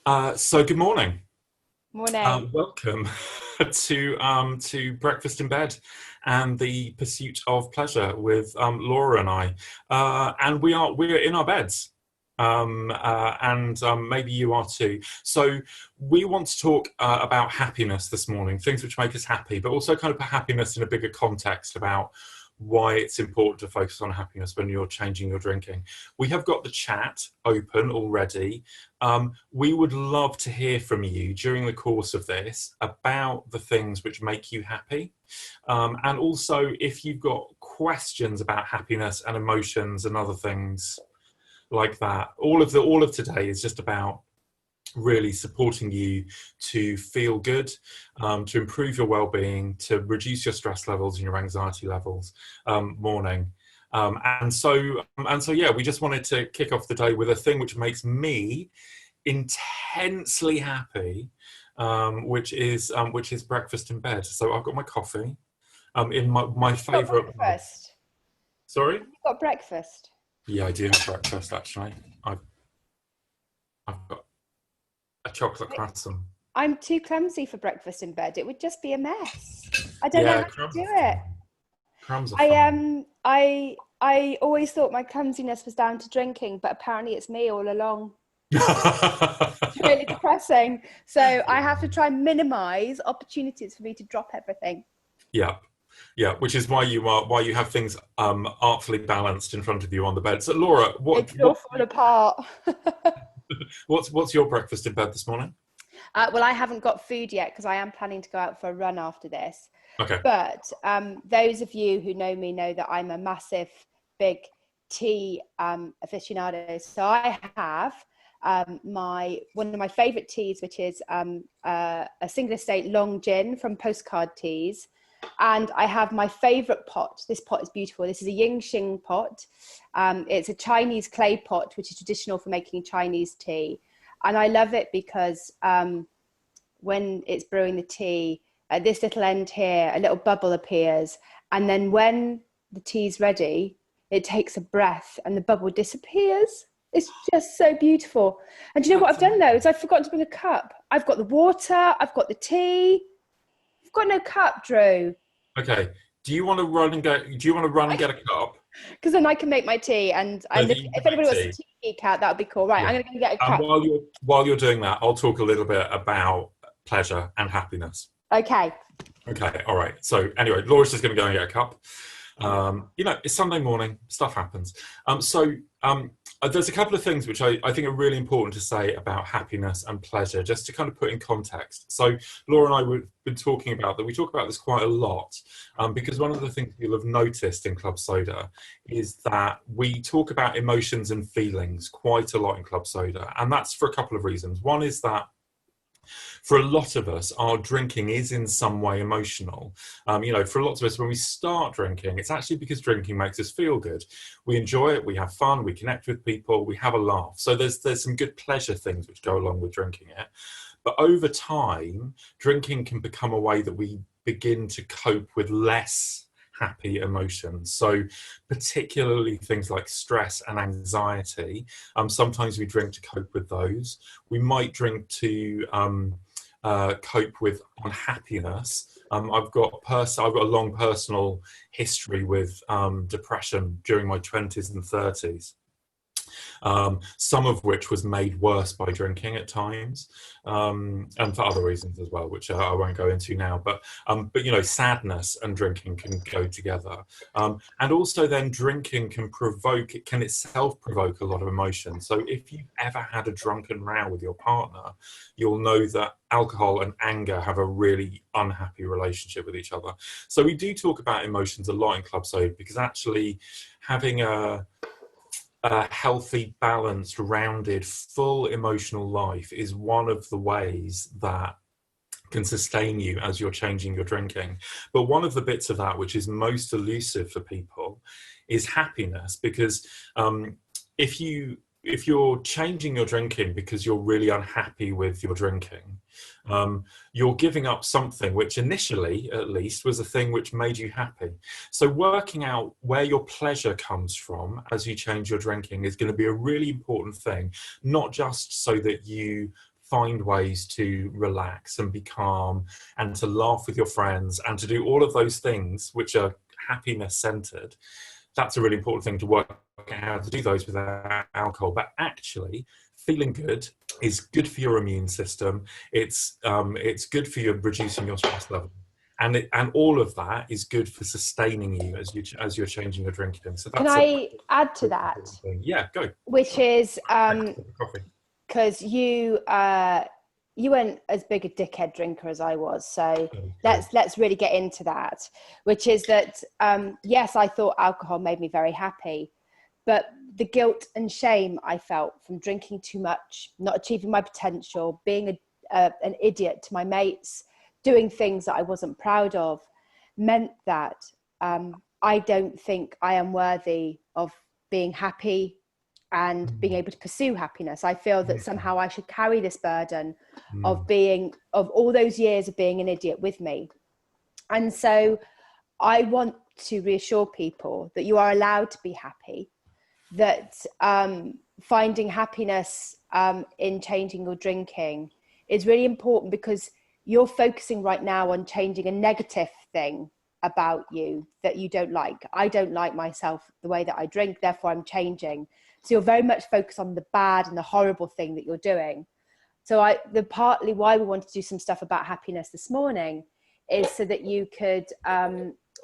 So good morning. Morning. Welcome to Breakfast in Bed and the Pursuit of Pleasure with Laura and I. And we're in our beds. And maybe you are too. So we want to talk about happiness this morning, things which make us happy, but also kind of put happiness in a bigger context about why it's important to focus on happiness when you're changing your drinking. We have got the chat open already. We would love to hear from you during the course of this about the things which make you happy. And also if you've got questions about happiness and emotions and other things like that. All of today is just about really supporting you to feel good, to improve your well-being, to reduce your stress levels and your anxiety levels. Morning. And so yeah, we just wanted to kick off the day with a thing which makes me intensely happy, which is breakfast in bed. So I've got my coffee, in my Got favorite mug. breakfast. Sorry? You got breakfast. Yeah, I do have breakfast actually. I've got a chocolate I- croissant. I'm too clumsy for breakfast in bed. It would just be a mess. I don't know Yeah, how to crumbs do are it. fine. Crumbs are I fine. I always thought my clumsiness was down to drinking, but apparently it's me all along. It's really depressing. So I have to try and minimize opportunities for me to drop everything. Yeah, yeah, which is why you have things artfully balanced in front of you on the bed. So Laura, what Make it all what fall apart. what's your breakfast in bed this morning? Well, I haven't got food yet because I am planning to go out for a run after this. Okay. But those of you who know me know that I'm a massive, big tea aficionado. So I have my one of my favourite teas, which is a single estate long gin from Postcard Teas. And I have my favourite pot. This pot is beautiful. This is a Yingxing pot. It's a Chinese clay pot, which is traditional for making Chinese tea. And I love it because when it's brewing the tea, at this little end here, a little bubble appears. And then when the tea's ready, it takes a breath and the bubble disappears. It's just so beautiful. And do you know what That's I've done though? Is I've forgotten to bring a cup. I've got the water, I've got the tea. I've got no cup, Drew. okay. Do you want to run and get? Do you want to run and get a cup Because then I can make my tea. And so and that if, you can if make anybody wants a tea? tea geek out, that would be cool. Right, I'm Yeah. going to go and get a And cup. while you're doing that, I'll talk a little bit about pleasure and happiness. Okay. Okay, all right. So anyway, Laura's just going to go and get a cup. It's Sunday morning, stuff happens. There's a couple of things which I think are really important to say about happiness and pleasure, just to kind of put in context. So Laura and I have been talking about that. We talk about this quite a lot, because one of the things you'll have noticed in Club Soda is that we talk about emotions and feelings quite a lot in Club Soda. And that's for a couple of reasons. One is that for a lot of us, our drinking is in some way emotional. For lots of us, when we start drinking, it's actually because drinking makes us feel good. We enjoy it, we have fun, we connect with people, we have a laugh. So there's some good pleasure things which go along with drinking it. But over time, drinking can become a way that we begin to cope with less happy emotions. So particularly things like stress and anxiety. Sometimes we drink to cope with those. We might drink to cope with unhappiness. I've got a long personal history with depression during my 20s and 30s. Some of which was made worse by drinking at times, and for other reasons as well, which I won't go into now. But sadness and drinking can go together, and also then drinking can itself provoke a lot of emotion. So if you've ever had a drunken row with your partner, you'll know that alcohol and anger have a really unhappy relationship with each other. So we do talk about emotions a lot in Club Soda because actually having a healthy, balanced, rounded, full emotional life is one of the ways that can sustain you as you're changing your drinking. But one of the bits of that which is most elusive for people is happiness, because if you're changing your drinking because you're really unhappy with your drinking, you're giving up something which initially, at least, was a thing which made you happy. So working out where your pleasure comes from as you change your drinking is going to be a really important thing, not just so that you find ways to relax and be calm and to laugh with your friends and to do all of those things which are happiness centered, that's a really important thing to work out how to do those without alcohol. But actually, feeling good is good for your immune system. It's good for you reducing your stress level, and all of that is good for sustaining you as you're changing your drinking. So that's Can I add to that? Yeah, go. Which is Coffee. because you weren't as big a dickhead drinker as I was, so let's really get into that. Which is that yes, I thought alcohol made me very happy, but the guilt and shame I felt from drinking too much, not achieving my potential, being an idiot to my mates, doing things that I wasn't proud of, meant that I don't think I am worthy of being happy and being able to pursue happiness. I feel that somehow I should carry this burden of all those years of being an idiot with me. And so I want to reassure people that you are allowed to be happy, that finding happiness in changing your drinking is really important, because you're focusing right now on changing a negative thing about you that you don't like. I don't like myself the way that I drink, therefore I'm changing. So you're very much focused on the bad and the horrible thing that you're doing. So the partly why we wanted to do some stuff about happiness this morning is so that you could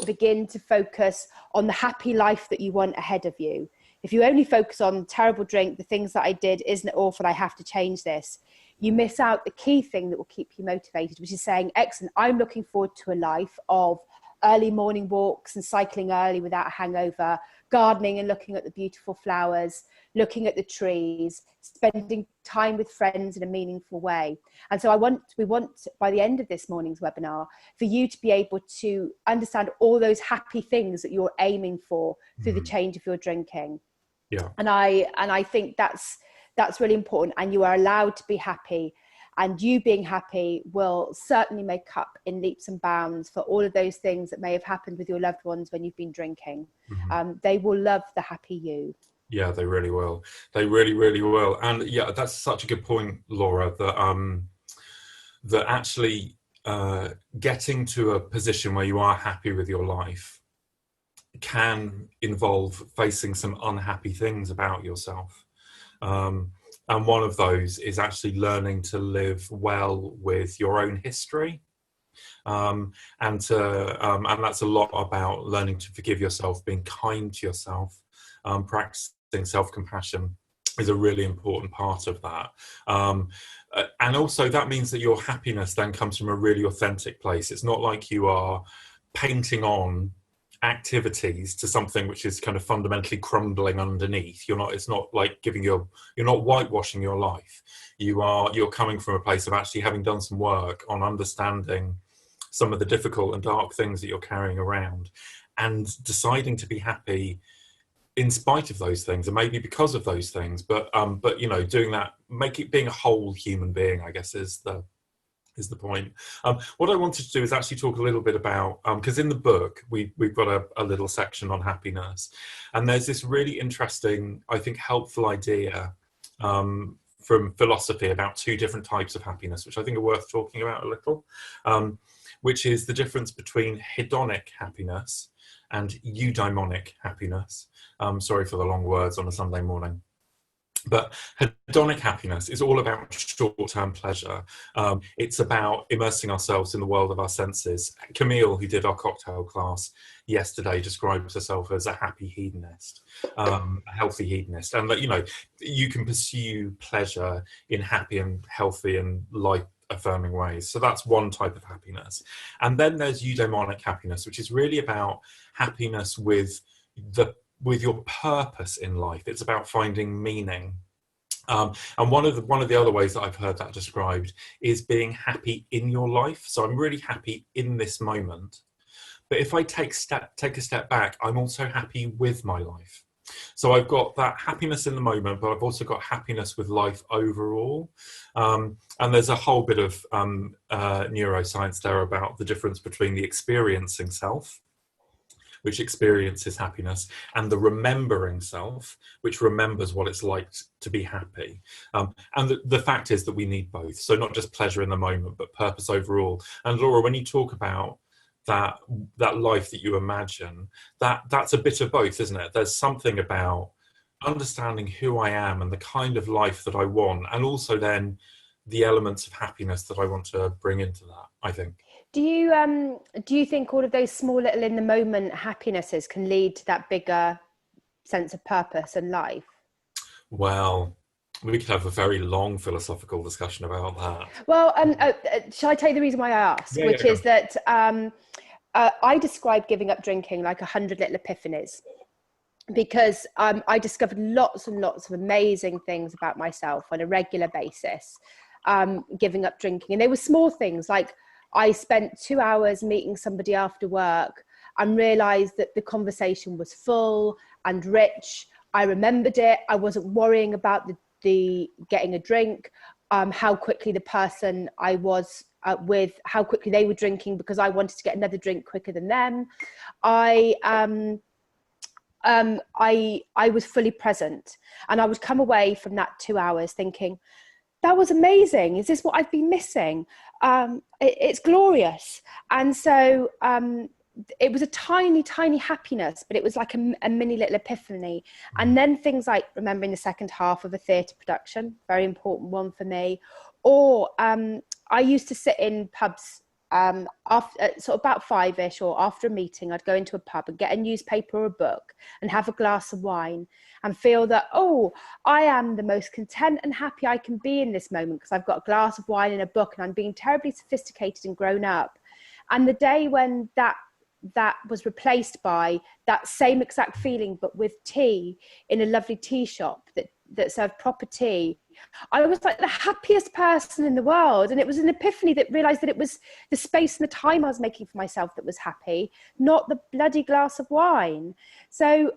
begin to focus on the happy life that you want ahead of you. If you only focus on terrible drink, the things that I did, isn't it awful, I have to change this, you miss out the key thing that will keep you motivated, which is saying, excellent, I'm looking forward to a life of early morning walks and cycling early without a hangover, gardening and looking at the beautiful flowers, looking at the trees, spending time with friends in a meaningful way. And so we want by the end of this morning's webinar for you to be able to understand all those happy things that you're aiming for through the change of your drinking. Yeah. And I think that's really important, and you are allowed to be happy, and you being happy will certainly make up in leaps and bounds for all of those things that may have happened with your loved ones when you've been drinking. They will love the happy you. Yeah, they really will. They really, really will. And yeah, that's such a good point, Laura, that actually getting to a position where you are happy with your life can involve facing some unhappy things about yourself. And one of those is actually learning to live well with your own history. And that's a lot about learning to forgive yourself, being kind to yourself, practicing self-compassion is a really important part of that. And also that means that your happiness then comes from a really authentic place. It's not like you are painting on activities to something which is kind of fundamentally crumbling underneath. It's not like you're not whitewashing your life. You're coming from a place of actually having done some work on understanding some of the difficult and dark things that you're carrying around, and deciding to be happy in spite of those things, and maybe because of those things, but doing that, being a whole human being, I guess, is the point. What I wanted to do is actually talk a little bit about, because in the book we've got a little section on happiness, and there's this really interesting, I think, helpful idea from philosophy about two different types of happiness, which I think are worth talking about a little, which is the difference between hedonic happiness and eudaimonic happiness. Sorry for the long words on a Sunday morning. But hedonic happiness is all about short-term pleasure. It's about immersing ourselves in the world of our senses. Camille, who did our cocktail class yesterday, describes herself as a happy hedonist, a healthy hedonist. And you can pursue pleasure in happy and healthy and life-affirming ways. So that's one type of happiness. And then there's eudaimonic happiness, which is really about happiness with your purpose in life. It's about finding meaning. And one of the other ways that I've heard that described is being happy in your life. So I'm really happy in this moment. But if I take a step back, I'm also happy with my life. So I've got that happiness in the moment, but I've also got happiness with life overall. And there's a whole bit of neuroscience there about the difference between the experiencing self, which experiences happiness, and the remembering self, which remembers what it's like to be happy. And the fact is that we need both. So not just pleasure in the moment, but purpose overall. And Laura, when you talk about that life that you imagine, that's a bit of both, isn't it? There's something about understanding who I am and the kind of life that I want, and also then the elements of happiness that I want to bring into that, I think. Do you think all of those small little in the moment happinesses can lead to that bigger sense of purpose and life? Well, we could have a very long philosophical discussion about that. Well, shall I tell you the reason why I ask? Yeah, Which yeah, is that I describe giving up drinking like 100 little epiphanies, because I discovered lots and lots of amazing things about myself on a regular basis, giving up drinking. And they were small things, like I spent 2 hours meeting somebody after work and realized that the conversation was full and rich. I remembered it. I wasn't worrying about the getting a drink, how quickly the person I was with, how quickly they were drinking, because I wanted to get another drink quicker than them. I was fully present, and I would come away from that 2 hours thinking, that was amazing. Is this what I've been missing? It's glorious. And so it was a tiny, tiny happiness, but it was like a mini little epiphany. And then things like remembering the second half of a theatre production, very important one for me. Or I used to sit in pubs after sort of about 5ish, or after a meeting, I'd go into a pub and get a newspaper or a book and have a glass of wine and feel that, oh, I am the most content and happy I can be in this moment because I've got a glass of wine and a book and I'm being terribly sophisticated and grown up. And the day when that was replaced by that same exact feeling, but with tea in a lovely tea shop that served proper tea, I was like the happiest person in the world. And it was an epiphany that realized that it was the space and the time I was making for myself that was happy, not the bloody glass of wine. So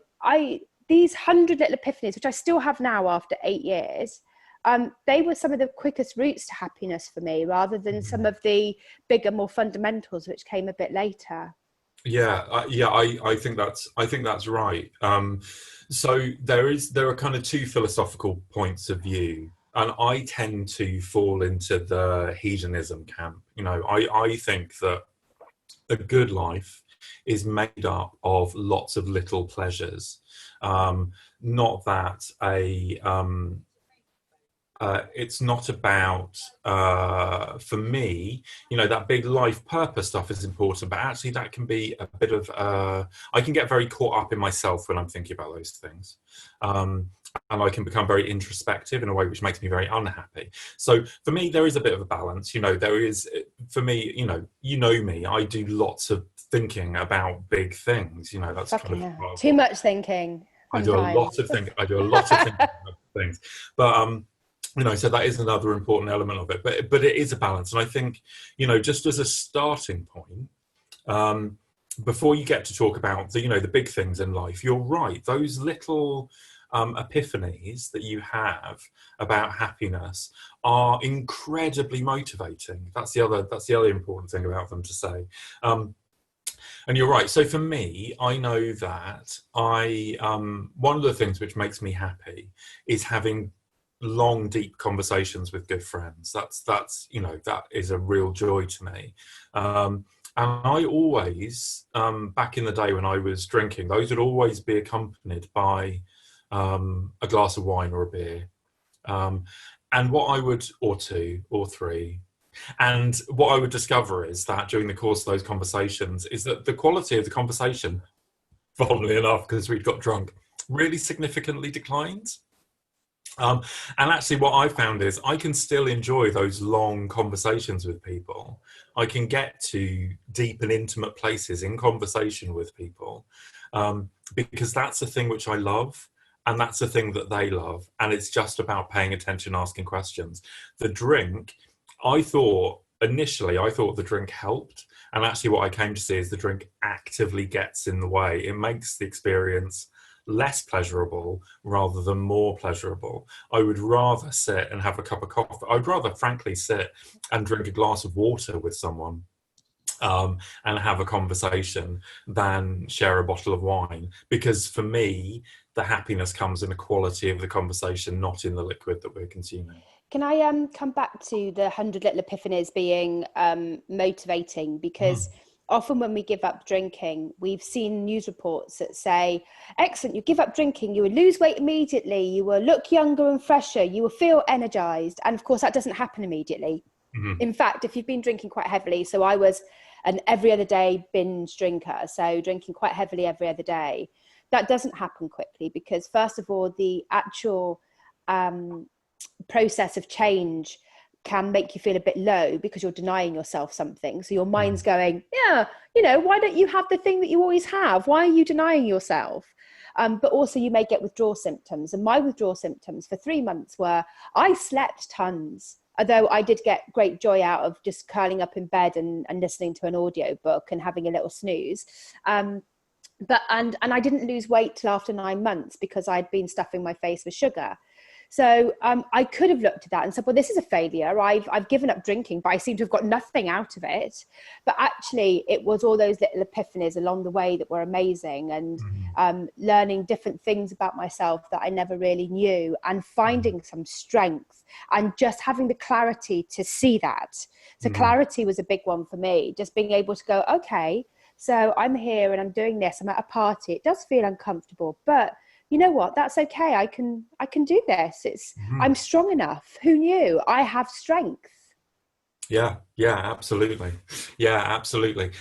these 100 little epiphanies, which I still have now after 8 years, they were some of the quickest routes to happiness for me, rather than some of the bigger, more fundamentals, which came a bit later. Yeah, I think that's right. So there are kind of two philosophical points of view, and I tend to fall into the hedonism camp. You know, I think that a good life is made up of lots of little pleasures. Not that it's not about, for me, you know, that big life purpose stuff is important, but actually that can be a bit of, I can get very caught up in myself when I'm thinking about those things. And I can become very introspective in a way which makes me very unhappy. So for me, there is a bit of a balance. You know, there is, for me, you know me, I do lots of thinking about big things. You know, that's kind of too much thinking. I do a lot of thinking. About things, but you know, so that is another important element of it. But it is a balance, and I think, you know, just as a starting point, before you get to talk about the big things in life, you're right. Those little epiphanies that you have about happiness are incredibly motivating. That's the other important thing about them to say. And you're right. So for me, I know that one of the things which makes me happy is having long, deep conversations with good friends. That's you know, that is a real joy to me. And I always, back in the day when I was drinking, those would always be accompanied by a glass of wine or a beer. And what I would, or two or three, and what I would discover is that during the course of those conversations is that the quality of the conversation, funnily enough, because we'd got drunk, really significantly declines. And actually what I found is I can still enjoy those long conversations with people. I can get to deep and intimate places in conversation with people, because that's a thing which I love, and that's a thing that they love. And it's just about paying attention, asking questions. The drink, initially I thought the drink helped. And actually what I came to see is the drink actively gets in the way. It makes the experience less pleasurable rather than more pleasurable. I would rather sit and have a cup of coffee. I'd rather, frankly, sit and drink a glass of water with someone and have a conversation than share a bottle of wine. Because for me, the happiness comes in the quality of the conversation, not in the liquid that we're consuming. Can I come back to the 100 little epiphanies being motivating? Because often when we give up drinking, we've seen news reports that say, excellent, you give up drinking, you will lose weight immediately, you will look younger and fresher, you will feel energized. And of course, that doesn't happen immediately. In fact, if you've been drinking quite heavily, so I was an every other day binge drinker, so drinking quite heavily every other day, that doesn't happen quickly, because first of all, the actual process of change can make you feel a bit low because you're denying yourself something. So your mind's going, yeah, why don't you have the thing that you always have? Why are you denying yourself? But also you may get withdrawal symptoms. And my withdrawal symptoms for 3 months were I slept tons, although I did get great joy out of just curling up in bed and listening to an audio book and having a little snooze. But I didn't lose weight till after 9 months because I'd been stuffing my face with sugar. So I could have looked at that and said, well, this is a failure. I've given up drinking, but I seem to have got nothing out of it. But actually, it was all those little epiphanies along the way that were amazing, and learning different things about myself that I never really knew, and finding some strength and just having the clarity to see that. So clarity was a big one for me, just being able to go, okay, so I'm here and I'm doing this. I'm at a party. It does feel uncomfortable, but you know what? That's okay. I can do this. I'm strong enough. Who knew? I have strength. Yeah, absolutely.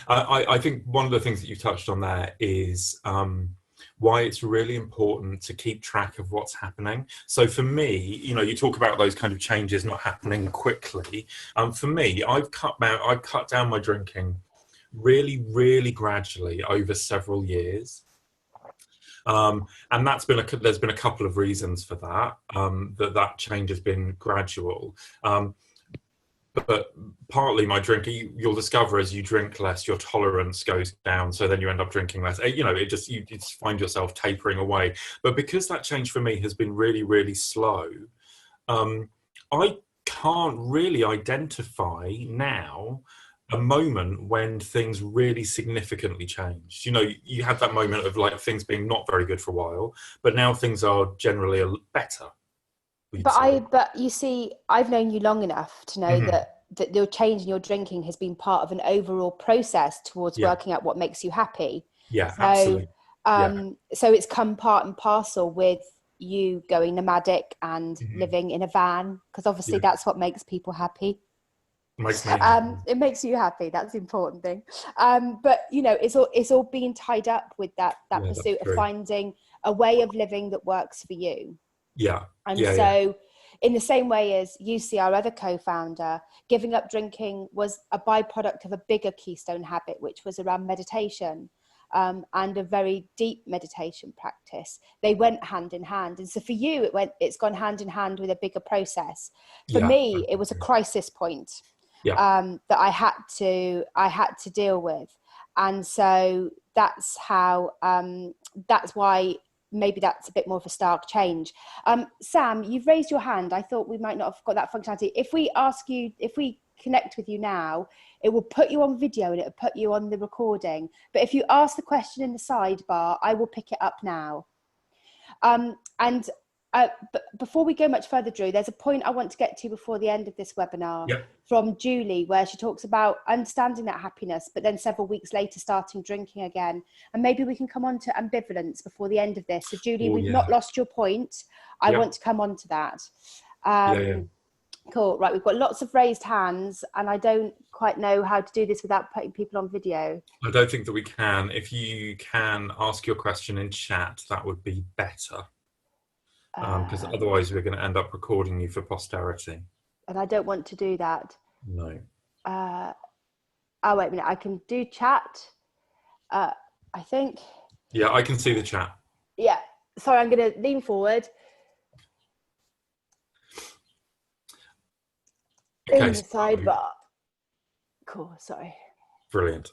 I think one of the things that you touched on there is why it's really important to keep track of what's happening. So for me, you talk about those kind of changes not happening quickly. For me, I've cut down my drinking really, really gradually over several years. And there's been a couple of reasons for that, that change has been gradual. But partly my drinking, you'll discover as you drink less, your tolerance goes down. So then you end up drinking less. You just find yourself tapering away. But because that change for me has been really, really slow, I can't really identify now a moment when things really significantly changed. You had that moment of like things being not very good for a while, but now things are generally better. But you see, I've known you long enough to know that your change in your drinking has been part of an overall process towards working out what makes you happy. Yeah, so, absolutely. So it's come part and parcel with you going nomadic and living in a van, because obviously that's what makes people happy. It makes you happy. That's the important thing. But it's all being tied up with that pursuit of finding a way of living that works for you. In the same way as UC, our other co-founder, giving up drinking was a byproduct of a bigger keystone habit, which was around meditation, and a very deep meditation practice. They went hand in hand. And so for you, it's gone hand in hand with a bigger process. For me, it was a crisis point. That I had to deal with, and so that's why maybe that's a bit more of a stark change. Sam, you've raised your hand. I thought we might not have got that functionality. If we connect with you now, it will put you on video and it will put you on the recording. But if you ask the question in the sidebar, I will pick it up now. But before we go much further, Drew, there's a point I want to get to before the end of this webinar from Julie, where she talks about understanding that happiness, but then several weeks later starting drinking again. And maybe we can come on to ambivalence before the end of this. So Julie, we've not lost your point. I want to come on to that. Cool. Right. We've got lots of raised hands and I don't quite know how to do this without putting people on video. I don't think that we can. If you can ask your question in chat, that would be better. Because otherwise we're going to end up recording you for posterity. And I don't want to do that. No. Oh, wait a minute. I can do chat. I think. Yeah, I can see the chat. Yeah. Sorry, I'm going to lean forward. Okay, in the sidebar. Cool, sorry. Brilliant.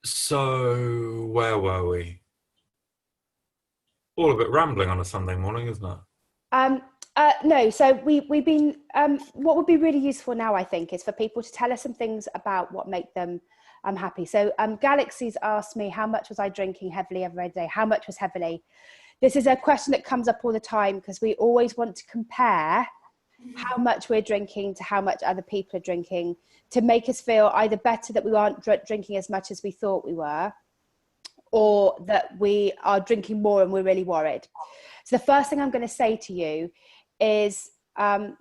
So where were we? All a bit rambling on a Sunday morning, isn't it? No, so we've been, what would be really useful now, I think, is for people to tell us some things about what make them happy. So Galaxies asked me, how much was I drinking heavily every day? How much was heavily? This is a question that comes up all the time because we always want to compare how much we're drinking to how much other people are drinking to make us feel either better that we aren't drinking as much as we thought we were, or that we are drinking more and we're really worried. So the first thing I'm going to say to you is no,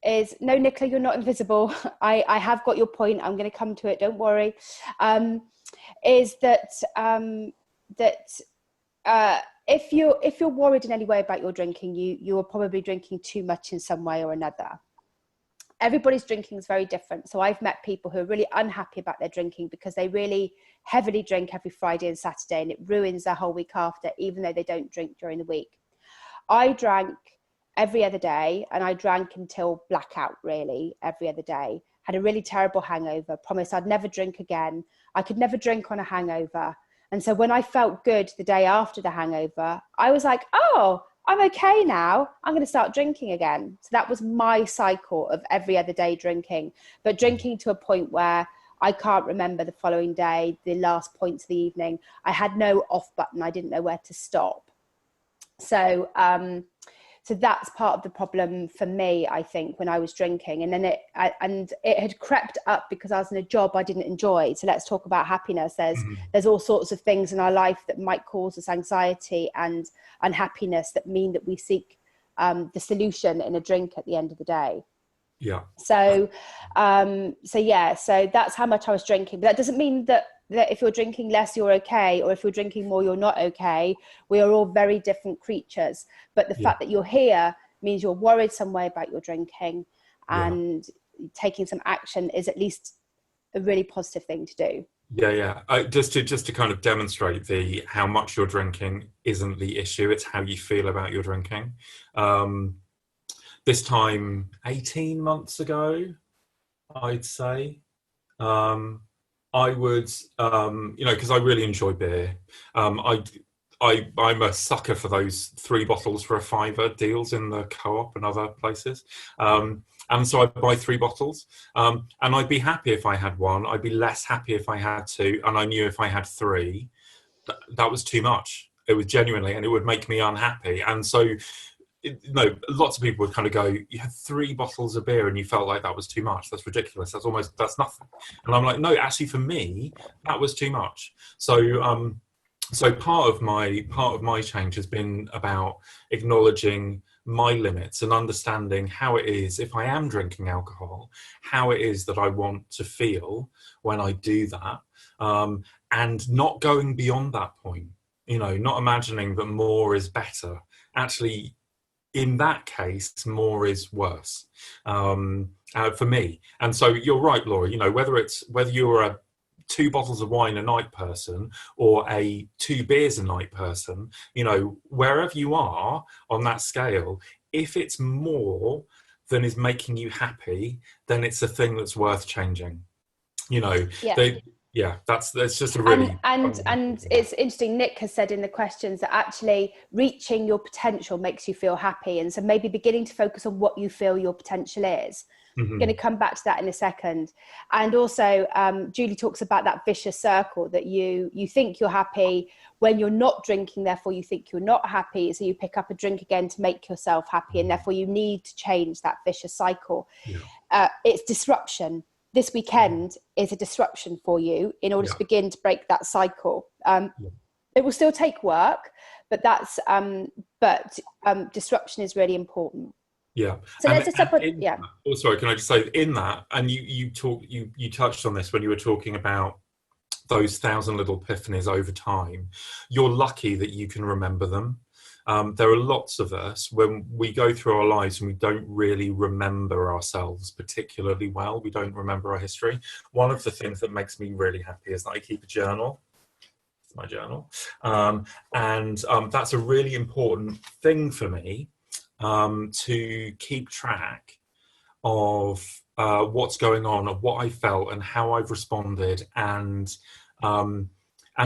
Nicola, you're not invisible. I have got your point. I'm going to come to it. Don't worry. Is that if you're worried in any way about your drinking, you are probably drinking too much in some way or another. Everybody's drinking is very different. So I've met people who are really unhappy about their drinking because they really heavily drink every Friday and Saturday, and it ruins their whole week after, even though they don't drink during the week. I drank every other day, and I drank until blackout, really, every other day. Had a really terrible hangover, promised I'd never drink again. I could never drink on a hangover. And so when I felt good the day after the hangover, I was like, oh, I'm okay now. I'm going to start drinking again. So that was my cycle of every other day drinking, but drinking to a point where I can't remember the following day, the last points of the evening. I had no off button. I didn't know where to stop. So, so that's part of the problem for me, I think, when I was drinking. And then it had crept up because I was in a job I didn't enjoy. So let's talk about happiness. There's all sorts of things in our life that might cause us anxiety and unhappiness that mean that we seek the solution in a drink at the end of the day. Yeah. So that's how much I was drinking. But that doesn't mean that if you're drinking less, you're okay, or if you're drinking more, you're not okay. We are all very different creatures. But the fact that you're here means you're worried some way about your drinking, and taking some action is at least a really positive thing to do. Just to kind of demonstrate how much you're drinking isn't the issue. It's how you feel about your drinking. This time 18 months ago, I'd say, I would, because I really enjoy beer. I'm a sucker for those 3 bottles for a £5 deals in the Co-op and other places. And so I'd buy 3 bottles, and I'd be happy if I had 1. I'd be less happy if I had 2, and I knew if I had 3, that was too much. It was genuinely, and it would make me unhappy. And so, lots of people would kind of go, you had 3 bottles of beer and you felt like that was too much. That's ridiculous. That's nothing. And I'm like, no, actually for me, that was too much. So, so part of my change has been about acknowledging my limits and understanding how it is, if I am drinking alcohol, how it is that I want to feel when I do that, and not going beyond that point, not imagining that more is better. Actually, in that case, more is worse for me. And so you're right, Laura, whether you're a 2 bottles of wine a night person or a 2 beers a night person, wherever you are on that scale, if it's more than is making you happy, then it's a thing that's worth changing. That's just a really and it's interesting. Nick has said in the questions that actually reaching your potential makes you feel happy, and so maybe beginning to focus on what you feel your potential is. I'm going to come back to that in a second. And also Julie talks about that vicious circle that you think you're happy when you're not drinking, therefore you think you're not happy, so you pick up a drink again to make yourself happy, and therefore you need to change that vicious cycle. It's disruption. This weekend is a disruption for you in order to begin to break that cycle. It will still take work, but disruption is really important. Yeah. So let's just Oh, sorry. Can I just say in that, and you touched on this when you were talking about those 1,000 little epiphanies over time. You're lucky that you can remember them. There are lots of us when we go through our lives and we don't really remember ourselves particularly well. We don't remember our history. One of the things that makes me really happy is that I keep a journal. It's my journal. And that's a really important thing for me, to keep track of what's going on, of what I felt and how I've responded, and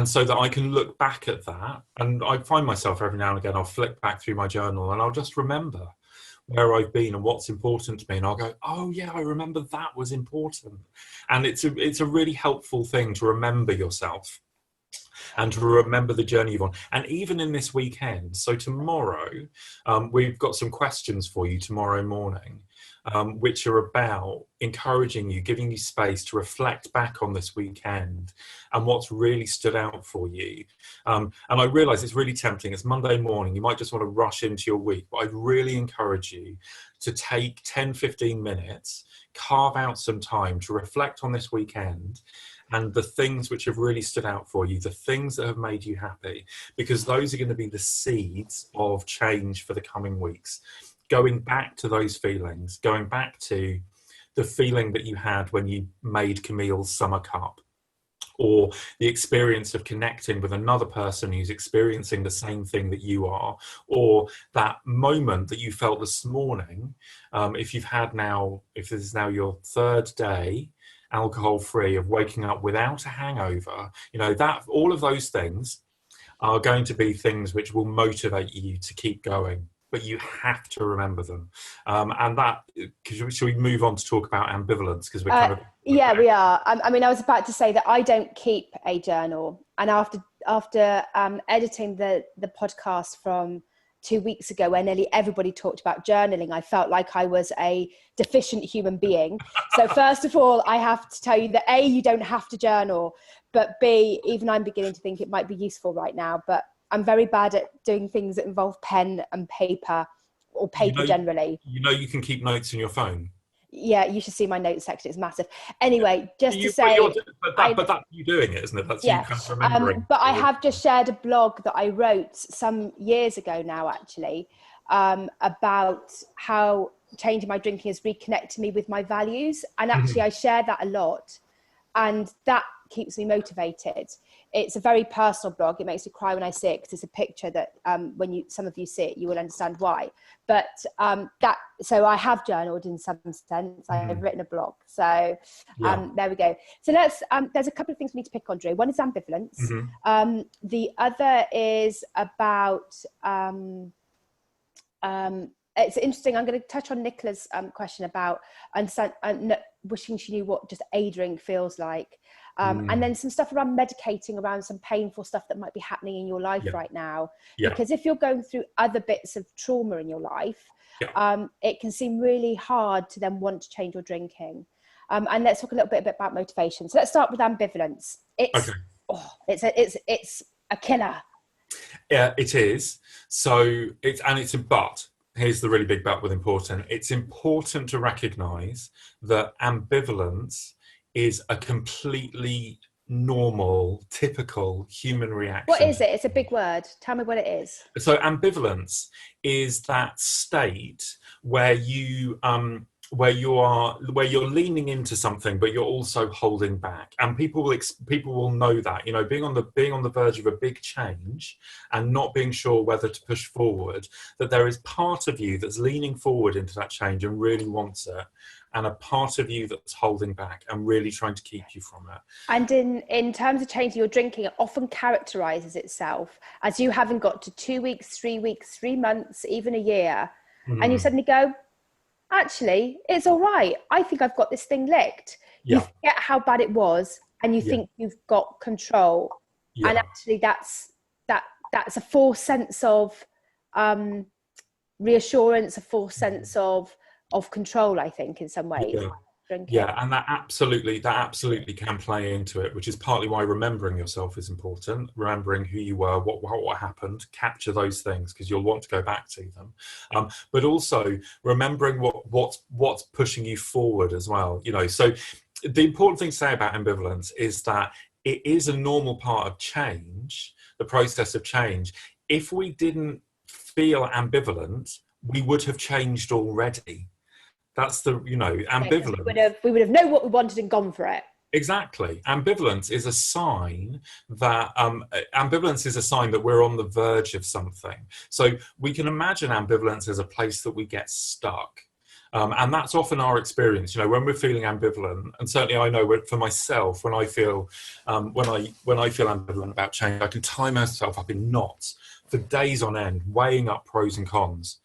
so that I can look back at that. And I find myself every now and again, I'll flick back through my journal and I'll just remember where I've been and what's important to me, and I'll go, oh yeah, I remember that was important. And it's a really helpful thing to remember yourself and to remember the journey you've on. And even in this weekend, so tomorrow, we've got some questions for you tomorrow morning, which are about encouraging you, giving you space to reflect back on this weekend and what's really stood out for you. And I realise it's really tempting. It's Monday morning. You might just want to rush into your week, but I'd really encourage you to take 10, 15 minutes, carve out some time to reflect on this weekend and the things which have really stood out for you, the things that have made you happy, because those are going to be the seeds of change for the coming weeks. Going back to those feelings, going back to the feeling that you had when you made Camille's summer cup, or the experience of connecting with another person who's experiencing the same thing that you are, or that moment that you felt this morning, if this is now your third day alcohol free of waking up without a hangover, that all of those things are going to be things which will motivate you to keep going, but you have to remember them. And that, should we move on to talk about ambivalence? Because we're kind of... Yeah, we are. I was about to say that I don't keep a journal. And after editing the podcast from 2 weeks ago, where nearly everybody talked about journaling, I felt like I was a deficient human being. So first of all, I have to tell you that A, you don't have to journal, but B, even I'm beginning to think it might be useful right now, but I'm very bad at doing things that involve pen and paper, or paper generally. You can keep notes in your phone. Yeah, you should see my notes section. It's massive. Anyway, just to say... But that's you doing it, isn't it? That's you kind of remembering. But I have just shared a blog that I wrote some years ago now, actually, about how changing my drinking has reconnected me with my values. And actually, I share that a lot. And that keeps me motivated. It's a very personal blog. It makes me cry when I see it, because it's a picture that when some of you see it, you will understand why. But so I have journaled in some sense. I've written a blog. So there we go. So there's a couple of things we need to pick on, Drew. One is ambivalence. The other is about, it's interesting. I'm going to touch on Nicola's question about wishing she knew what just a drink feels like. And then some stuff around medicating around some painful stuff that might be happening in your life right now. Because if you're going through other bits of trauma in your life, it can seem really hard to then want to change your drinking. And let's talk a little bit about motivation. So let's start with ambivalence. It's a killer. Yeah, it is. So it's a but. Here's the really big but with important. It's important to recognise that ambivalence is a completely normal, typical human reaction. What is it? It's a big word. Tell me what it is. So ambivalence is that state where where you're leaning into something, but you're also holding back. And people will know that, being on the verge of a big change and not being sure whether to push forward, that there is part of you that's leaning forward into that change and really wants it, and a part of you that's holding back and really trying to keep you from it. And in terms of changing your drinking, it often characterises itself as you having got to 2 weeks, 3 weeks, 3 months, even a year, and you suddenly go, actually, it's all right. I think I've got this thing licked. You forget how bad it was, and you think you've got control. And actually, that's a false sense of reassurance, a false sense of control, I think, in some ways. And that absolutely can play into it, which is partly why remembering yourself is important. Remembering who you were, what happened, capture those things, because you'll want to go back to them. But also remembering what's pushing you forward as well. So the important thing to say about ambivalence is that it is a normal part of change, the process of change. If we didn't feel ambivalent, we would have changed already. That's the, ambivalence. We would have known what we wanted and gone for it. Exactly. Ambivalence is a sign that we're on the verge of something. So we can imagine ambivalence as a place that we get stuck. And that's often our experience, when we're feeling ambivalent. And certainly I know for myself, when I feel ambivalent about change, I can tie myself up in knots for days on end, weighing up pros and cons.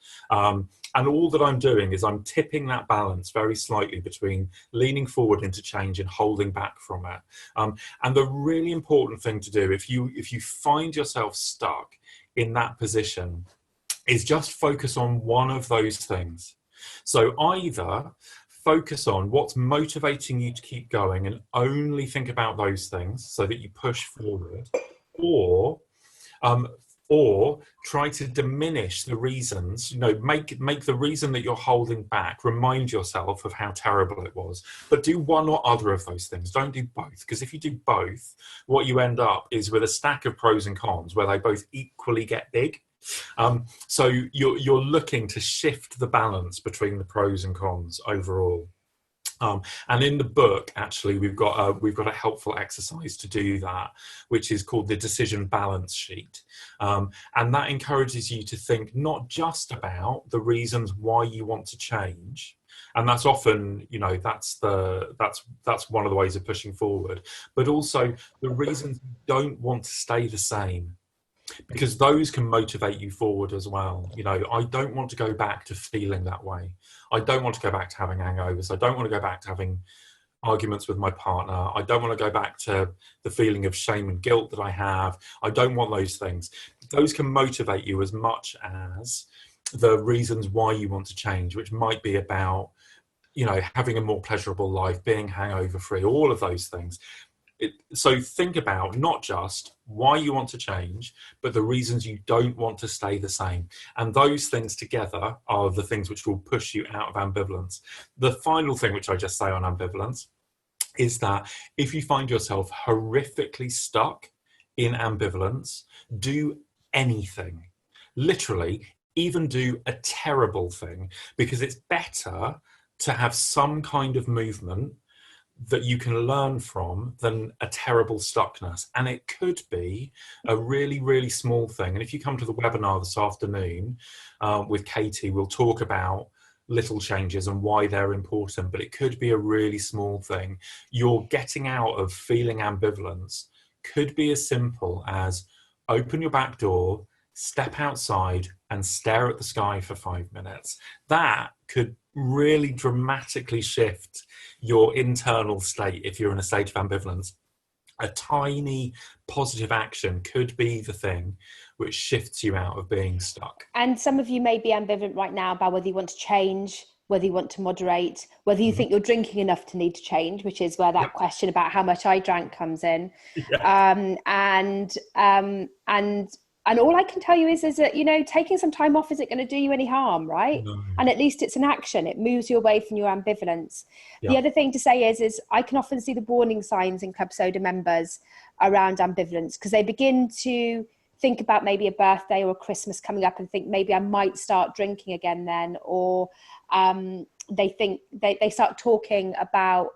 And all that I'm doing is I'm tipping that balance very slightly between leaning forward into change and holding back from it. And the really important thing to do, if you find yourself stuck in that position, is just focus on one of those things. So either focus on what's motivating you to keep going and only think about those things so that you push forward, or try to diminish the reasons, make the reason that you're holding back, remind yourself of how terrible it was, but do one or other of those things. Don't do both, because if you do both, what you end up is with a stack of pros and cons where they both equally get big. So you're looking to shift the balance between the pros and cons overall. And in the book, actually, we've got a helpful exercise to do that, which is called the decision balance sheet. And that encourages you to think not just about the reasons why you want to change. And that's often, that's one of the ways of pushing forward, but also the reasons you don't want to stay the same, because those can motivate you forward as well. I don't want to go back to feeling that way. I don't want to go back to having hangovers. I don't want to go back to having arguments with my partner. I don't want to go back to the feeling of shame and guilt that I have. I don't want those things. Those can motivate you as much as the reasons why you want to change, which might be about, having a more pleasurable life, being hangover free, all of those things. So think about not just why you want to change, but the reasons you don't want to stay the same. And those things together are the things which will push you out of ambivalence. The final thing which I just say on ambivalence is that if you find yourself horrifically stuck in ambivalence, do anything. Literally, even do a terrible thing, because it's better to have some kind of movement that you can learn from than a terrible stuckness. And it could be a really, really small thing. And if you come to the webinar this afternoon with Katie, we'll talk about little changes and why they're important, but it could be a really small thing. Your getting out of feeling ambivalence could be as simple as open your back door, step outside and stare at the sky for 5 minutes. That could really dramatically shift your internal state if you're in a state of ambivalence. A tiny positive action could be the thing which shifts you out of being stuck. And some of you may be ambivalent right now about whether you want to change, whether you want to moderate, whether you think you're drinking enough to need to change, which is where that question about how much I drank comes in. And all I can tell you is that, taking some time off isn't going to do you any harm, right? No. And at least it's an action. It moves you away from your ambivalence. Yeah. The other thing to say is I can often see the warning signs in Club Soda members around ambivalence, because they begin to think about maybe a birthday or a Christmas coming up and think maybe I might start drinking again then, or they think they start talking about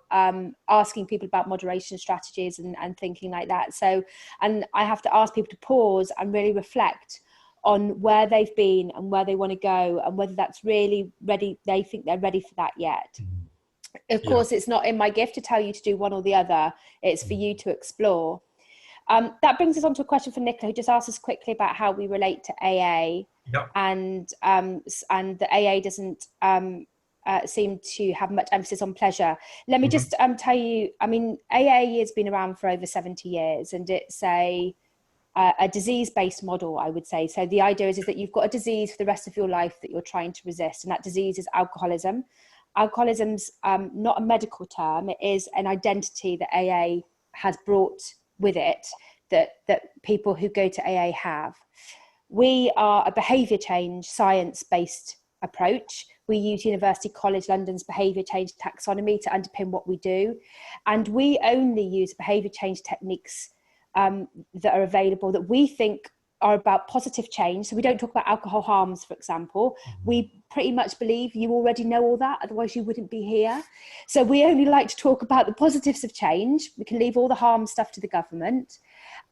asking people about moderation strategies and thinking like that. So, and I have to ask people to pause and really reflect on where they've been and where they want to go, and whether that's really ready. They think they're ready for that yet. Of course, it's not in my gift to tell you to do one or the other. It's for you to explore. That brings us on to a question from Nicola, who just asked us quickly about how we relate to AA. And the AA doesn't seem to have much emphasis on pleasure. Let me just tell you, AA has been around for over 70 years, and it's a disease-based model, I would say. So the idea is that you've got a disease for the rest of your life that you're trying to resist, and that disease is alcoholism. Alcoholism's not a medical term. It is an identity that AA has brought with it, that people who go to AA have. We are a behaviour change, science-based approach. We use University College London's behaviour change taxonomy to underpin what we do. And we only use behaviour change techniques that are available that we think are about positive change. So we don't talk about alcohol harms, for example. We pretty much believe you already know all that, otherwise you wouldn't be here. So we only like to talk about the positives of change. We can leave all the harm stuff to the government.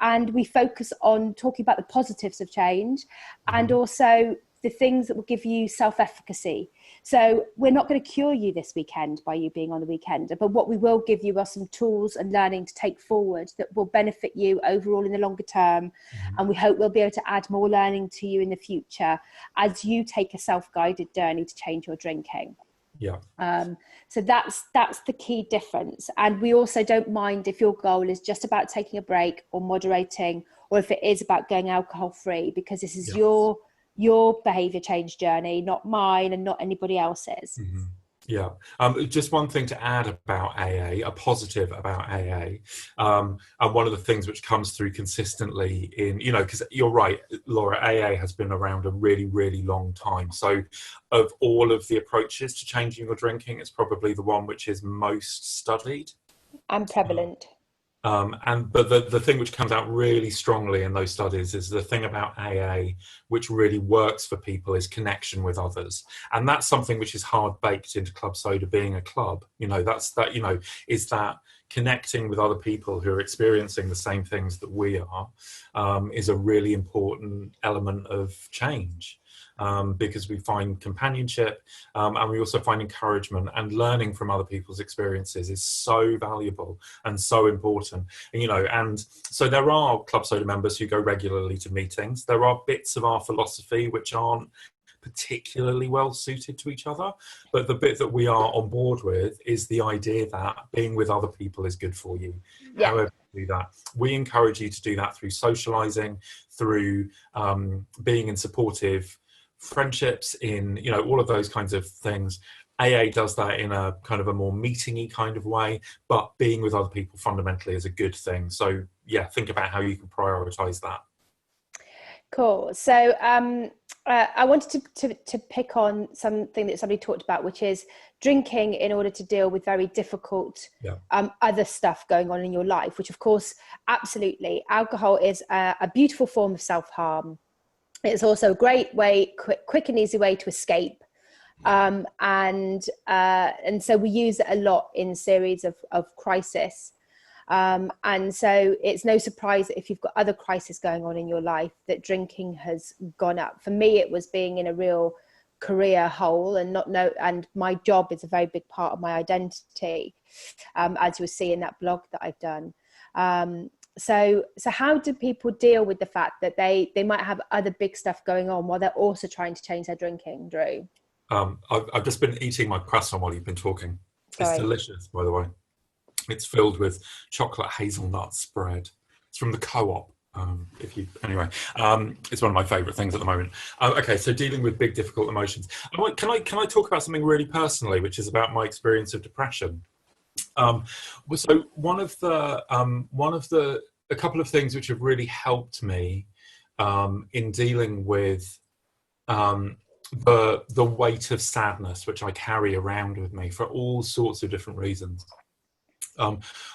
And we focus on talking about the positives of change and also the things that will give you self-efficacy. So we're not going to cure you this weekend by you being on the weekend, but what we will give you are some tools and learning to take forward that will benefit you overall in the longer term. And we hope we'll be able to add more learning to you in the future as you take a self-guided journey to change your drinking. Yeah. So that's the key difference. And we also don't mind if your goal is just about taking a break or moderating, or if it is about going alcohol free, because this is your behavior change journey, not mine and not anybody else's. Yeah. Just one thing to add about AA, a positive about AA, and one of the things which comes through consistently in, because you're right, Laura, AA has been around a really, really long time. So of all of the approaches to changing your drinking, it's probably the one which is most studied. And prevalent. But the thing which comes out really strongly in those studies is the thing about AA which really works for people is connection with others, and that's something which is hard baked into Club Soda being a club. Is that connecting with other people who are experiencing the same things that we are is a really important element of change. Because we find companionship and we also find encouragement, and learning from other people's experiences is so valuable and so important. And so there are Club Soda members who go regularly to meetings. There are bits of our philosophy which aren't particularly well suited to each other, but the bit that we are on board with is the idea that being with other people is good for you. However you do that, we encourage you to do that through socializing, through being in supportive friendships, in all of those kinds of things. AA does that in a kind of a more meeting-y kind of way, but being with other people fundamentally is a good thing. So think about how you can prioritize that. Cool. So I wanted to pick on something that somebody talked about, which is drinking in order to deal with very difficult other stuff going on in your life, which of course, absolutely, alcohol is a beautiful form of self-harm. It's also a great way, quick and easy way to escape. And so we use it a lot in series of crisis. And so it's no surprise that if you've got other crises going on in your life, that drinking has gone up. For me, it was being in a real career hole and and my job is a very big part of my identity, as you'll see in that blog that I've done. So how do people deal with the fact that they might have other big stuff going on while they're also trying to change their drinking, Drew? I've just been eating my croissant while you've been talking. Sorry. It's delicious, by the way. It's filled with chocolate hazelnut spread. It's from the Co-op. It's one of my favourite things at the moment. Okay, so dealing with big, difficult emotions. Can I talk about something really personally, which is about my experience of depression? So a couple of things which have really helped me in dealing with the weight of sadness which I carry around with me for all sorts of different reasons.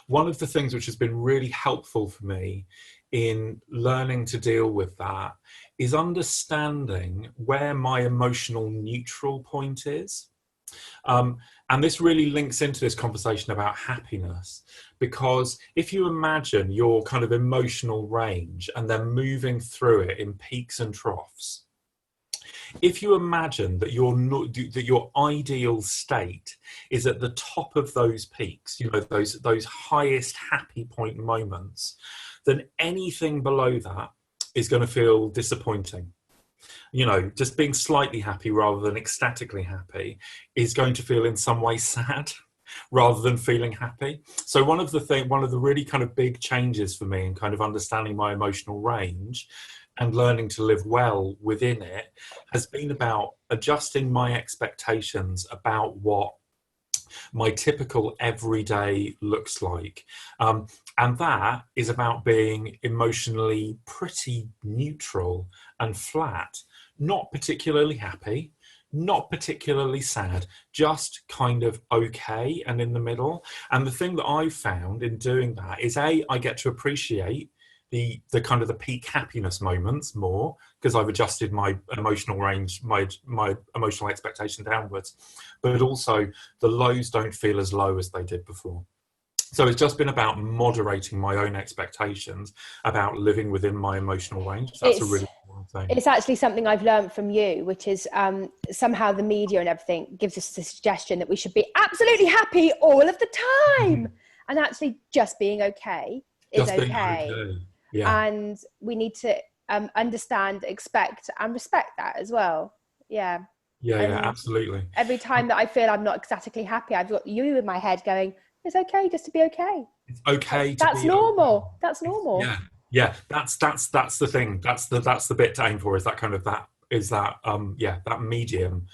One of the things which has been really helpful for me in learning to deal with that is understanding where my emotional neutral point is. And this really links into this conversation about happiness, because if you imagine your kind of emotional range and then moving through it in peaks and troughs, if you imagine that your ideal state is at the top of those peaks, those highest happy point moments, then anything below that is going to feel disappointing. Just being slightly happy rather than ecstatically happy is going to feel in some way sad rather than feeling happy. So one of the really kind of big changes for me in kind of understanding my emotional range and learning to live well within it has been about adjusting my expectations about what my typical everyday looks like. And that is about being emotionally pretty neutral and flat, not particularly happy, not particularly sad, just kind of okay and in the middle. And the thing that I've found in doing that is I get to appreciate the kind of the peak happiness moments more because I've adjusted my emotional range, my emotional expectation downwards, but also the lows don't feel as low as they did before. So it's just been about moderating my own expectations about living within my emotional range. That's a really important So, it's actually something I've learned from you, which is somehow the media and everything gives us the suggestion that we should be absolutely happy all of the time. And actually just being okay is just being okay. okay. Yeah. And we need to understand, expect and respect that as well. Yeah. Yeah, And absolutely. every time that I feel I'm not ecstatically happy, I've got you in my head going, it's okay just to be okay. It's okay to That's be normal. okay. That's normal. Yeah. That's the thing. That's the bit to aim for, is that kind of that medium,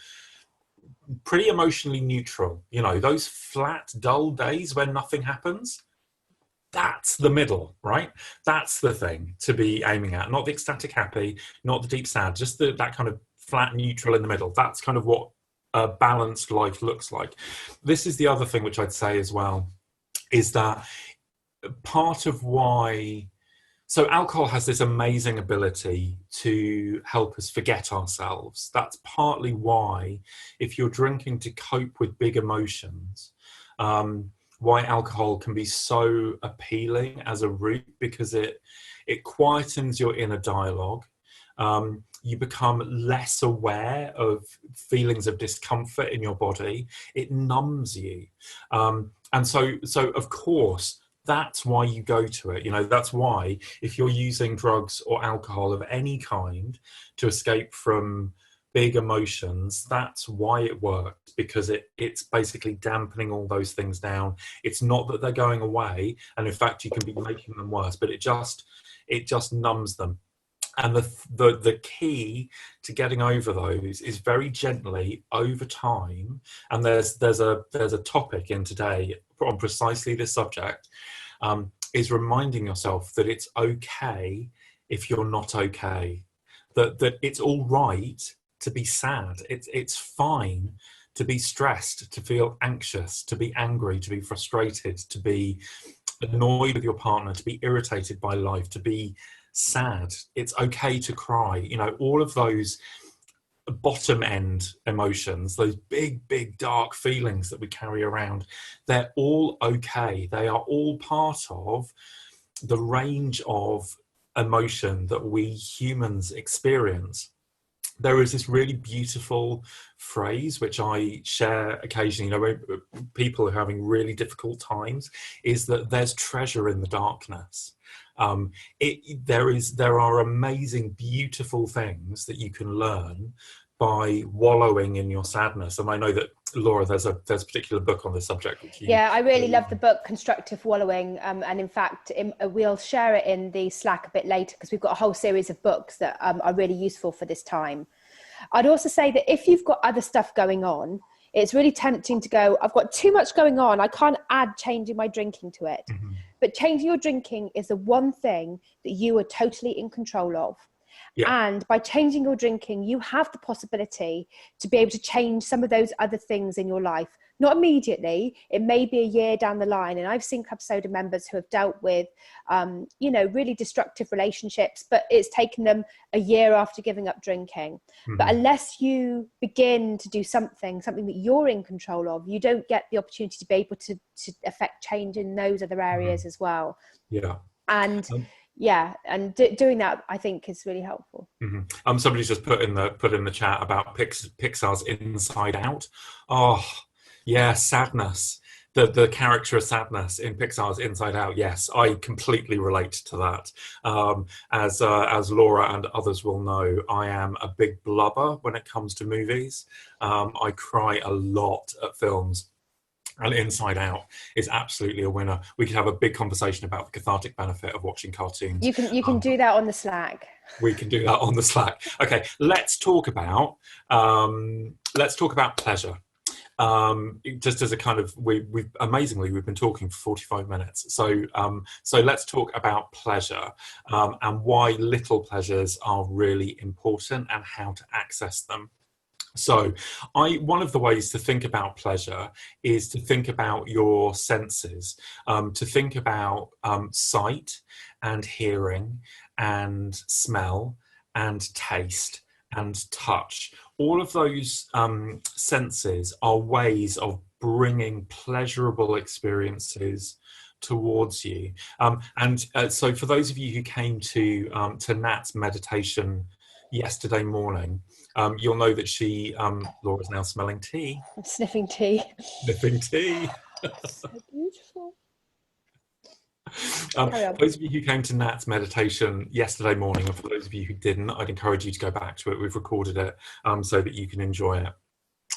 pretty emotionally neutral. You know, those flat, dull days when nothing happens. That's the middle, right? That's the thing to be aiming at. Not the ecstatic happy, not the deep sad, just that kind of flat neutral in the middle. That's kind of what a balanced life looks like. This is the other thing which I'd say as well, is that part of why... So alcohol has this amazing ability to help us forget ourselves. That's partly why, if you're drinking to cope with big emotions, why alcohol can be so appealing as a route, because it quietens your inner dialogue. You become less aware of feelings of discomfort in your body. It numbs you. And so of course, that's why you go to it. You know, that's why if you're using drugs or alcohol of any kind to escape from big emotions, that's why it works, because it's basically dampening all those things down. It's not that they're going away, and in fact you can be making them worse, but it just numbs them. And the key to getting over those is very gently over time. And there's a topic in today on precisely this subject, is reminding yourself that it's okay if you're not okay, that it's all right to be sad. It's fine to be stressed, to feel anxious, to be angry, to be frustrated, to be annoyed with your partner, to be irritated by life, to be sad. It's okay to cry. You know, all of those bottom end emotions, those big dark feelings that we carry around, they're all okay. They are all part of the range of emotion that we humans experience. There is this really beautiful phrase which I share occasionally, you know, when people are having really difficult times, is that there's treasure in the darkness. There are amazing, beautiful things that you can learn by wallowing in your sadness. And I know that, Laura, there's a particular book on this subject. I really love the book Constructive Wallowing, and in fact we'll share it in the Slack a bit later, because we've got a whole series of books that are really useful for this time. I'd also say that if you've got other stuff going on, it's really tempting to go, I've got too much going on, I can't add changing my drinking to it. Mm-hmm. But changing your drinking is the one thing that you are totally in control of. Yeah. And by changing your drinking, you have the possibility to be able to change some of those other things in your life. Not immediately, it may be a year down the line. And I've seen Club Soda members who have dealt with, really destructive relationships, but it's taken them a year after giving up drinking. Mm-hmm. But unless you begin to do something that you're in control of, you don't get the opportunity to be able to affect change in those other areas as well. Yeah. And doing that, I think, is really helpful. Mm-hmm. Somebody's just put in the chat about Pixar's Inside Out. Oh, yeah, sadness. The character of sadness in Pixar's Inside Out. Yes, I completely relate to that. As Laura and others will know, I am a big blubber when it comes to movies. I cry a lot at films. And Inside Out is absolutely a winner. We could have a big conversation about the cathartic benefit of watching cartoons. You can do that on the Slack. We can do that on the Slack. Okay, let's talk about pleasure. Just as a kind of, we've been talking for 45 minutes. So let's talk about pleasure, and why little pleasures are really important and how to access them. So one of the ways to think about pleasure is to think about your senses, to think about sight and hearing and smell and taste and touch. All of those senses are ways of bringing pleasurable experiences towards you. So for those of you who came to Nat's meditation yesterday morning, you'll know that Laura's now smelling tea, I'm sniffing tea. sniffing tea. So beautiful. For those of you who came to Nat's meditation yesterday morning, and for those of you who didn't, I'd encourage you to go back to it. We've recorded it so that you can enjoy it.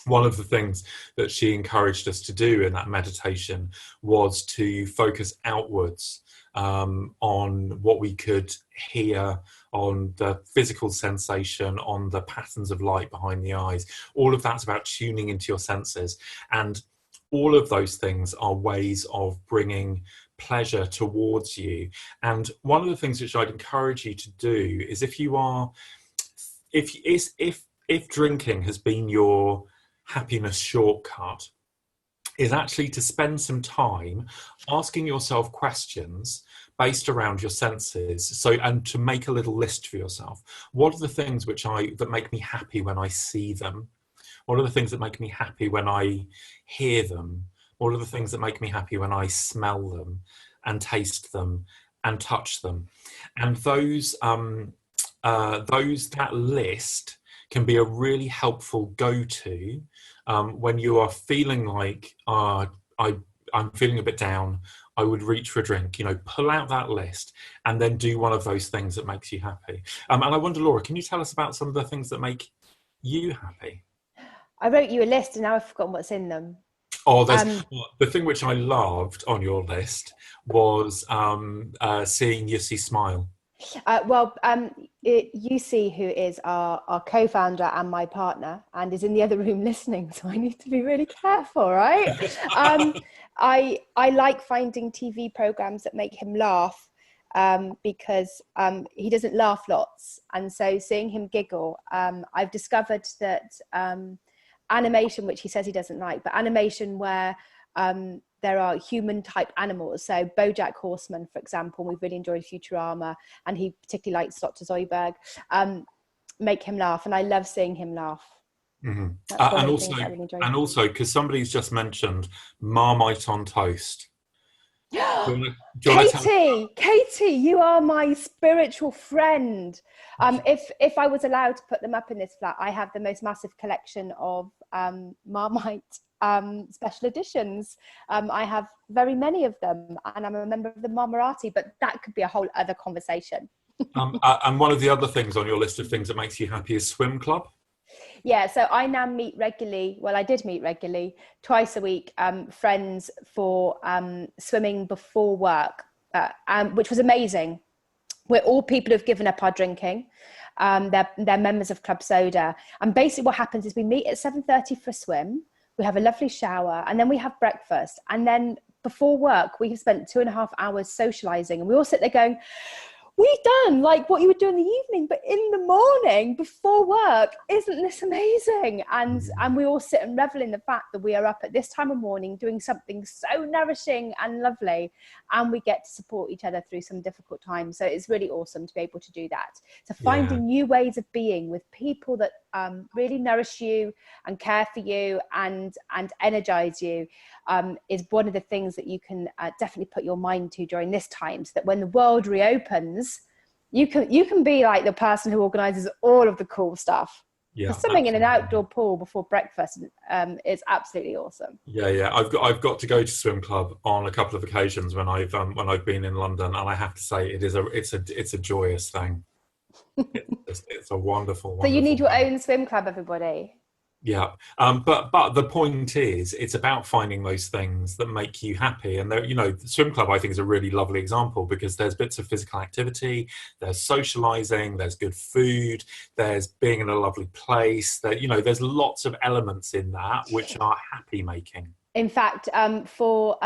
One of the things that she encouraged us to do in that meditation was to focus outwards on what we could hear, on the physical sensation, on the patterns of light behind the eyes. All of that's about tuning into your senses. And all of those things are ways of bringing pleasure towards you. And one of the things which I'd encourage you to do is if drinking has been your happiness shortcut, is actually to spend some time asking yourself questions based around your senses. And to make a little list for yourself. What are the things that make me happy when I see them? What are the things that make me happy when I hear them? What are the things that make me happy when I smell them and taste them and touch them? And that list can be a really helpful go-to when you are feeling like I'm feeling a bit down. I would reach for a drink. Pull out that list and then do one of those things that makes you happy. And I wonder, Laura, can you tell us about some of the things that make you happy? I wrote you a list and now I've forgotten what's in them. Oh, the thing which I loved on your list was seeing Yussi smile. Yussi, who is our co-founder and my partner, and is in the other room listening, so I need to be really careful, right? I like finding TV programs that make him laugh because he doesn't laugh lots, and so seeing him giggle, I've discovered that animation, which he says he doesn't like, but animation where there are human type animals. So BoJack Horseman, for example, we've really enjoyed Futurama, and he particularly likes Dr. Zoidberg, make him laugh. And I love seing him laugh. Mm-hmm. And also, because somebody's just mentioned Marmite on toast. Katie, you are my spiritual friend. If I was allowed to put them up in this flat, I have the most massive collection of Marmite special editions. I have very many of them, and I'm a member of the Marmirati, but that could be a whole other conversation. And one of the other things on your list of things that makes you happy is swim club. Yeah, so I now meet regularly. Well, I did meet regularly twice a week, friends for swimming before work, which was amazing. We're all people who've given up our drinking. They're members of Club Soda. And basically what happens is we meet at 7:30 for a swim. We have a lovely shower, and then we have breakfast. And then before work, we have spent 2.5 hours socializing. And we all sit there going, we've done like what you would do in the evening, but in the morning before work, isn't this amazing? And we all sit and revel in the fact that we are up at this time of morning doing something so nourishing and lovely, and we get to support each other through some difficult times. So it's really awesome to be able to do that. So finding new ways of being with people that really nourish you and care for you and energize you is one of the things that you can definitely put your mind to during this time, so that when the world reopens, you can be like the person who organizes all of the cool stuff. Yeah, something in an outdoor pool before breakfast is absolutely awesome. Yeah. I've got to go to swim club on a couple of occasions when I've been in London, and I have to say it's a joyous thing. It's a wonderful. So you need your own swim club, everybody. Yeah, but the point is, it's about finding those things that make you happy. And the swim club, I think, is a really lovely example, because there's bits of physical activity, there's socializing, there's good food, there's being in a lovely place. There's lots of elements in that which are happy making. In fact, for